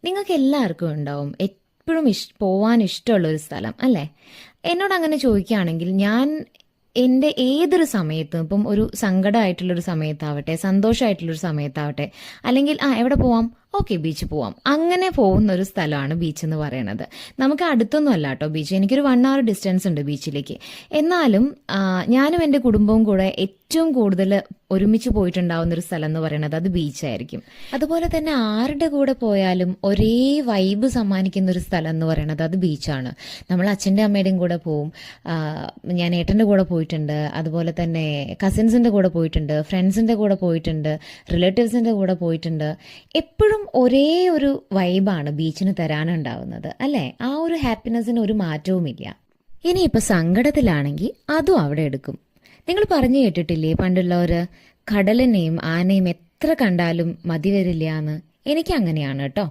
നിങ്ങൾക്ക് എല്ലാവർക്കും ഉണ്ടാവും എപ്പോഴും പോവാൻ ഇഷ്ടമുള്ള ഒരു സ്ഥലം അല്ലേ? എന്നോട് അങ്ങനെ ചോദിക്കുകയാണെങ്കിൽ ഞാൻ എൻ്റെ ഏതൊരു സമയത്തും ഇപ്പം ഒരു സങ്കടമായിട്ടുള്ളൊരു സമയത്താവട്ടെ, സന്തോഷമായിട്ടുള്ളൊരു സമയത്താവട്ടെ, അല്ലെങ്കിൽ എവിടെ പോവാം, ഓക്കെ ബീച്ച് പോവാം, അങ്ങനെ പോകുന്ന ഒരു സ്ഥലമാണ് ബീച്ച് എന്ന് പറയുന്നത്. നമുക്ക് അടുത്തൊന്നും അല്ല കേട്ടോ ബീച്ച്, എനിക്കൊരു 1 hour ഡിസ്റ്റൻസ് ഉണ്ട് ബീച്ചിലേക്ക്. എന്നാലും ഞാനും എൻ്റെ കുടുംബവും കൂടെ ഏറ്റവും കൂടുതൽ ഒരുമിച്ച് പോയിട്ടുണ്ടാവുന്ന ഒരു സ്ഥലം എന്ന് പറയുന്നത് അത് ബീച്ചായിരിക്കും. അതുപോലെ തന്നെ ആരുടെ കൂടെ പോയാലും ഒരേ വൈബ് സമ്മാനിക്കുന്ന ഒരു സ്ഥലം എന്ന് പറയുന്നത് അത് ബീച്ചാണ്. നമ്മൾ അച്ഛൻ്റെ അമ്മയുടെയും കൂടെ പോവും, ഞാൻ ഏട്ടൻ്റെ കൂടെ പോയിട്ടുണ്ട്, അതുപോലെ തന്നെ കസിൻസിൻ്റെ കൂടെ പോയിട്ടുണ്ട്, ഫ്രണ്ട്സിൻ്റെ കൂടെ പോയിട്ടുണ്ട്, റിലേറ്റീവ്സിൻ്റെ കൂടെ പോയിട്ടുണ്ട്. എപ്പോഴും ഒരേ ഒരു വൈബാണ് ബീച്ചിന് തരാനുണ്ടാവുന്നത് അല്ലേ? ആ ഒരു ഹാപ്പിനെസ്സിന് ഒരു മാറ്റവുമില്ല. ഇനിയിപ്പോൾ സങ്കടത്തിലാണെങ്കിൽ അതും അവിടെ എടുക്കും. നിങ്ങൾ പറഞ്ഞു കേട്ടിട്ടില്ലേ പണ്ടുള്ളവര്, കടലിനെയും ആനയും എത്ര കണ്ടാലും മതി വരില്ല എന്ന്? എനിക്ക് അങ്ങനെയാണ് കേട്ടോ.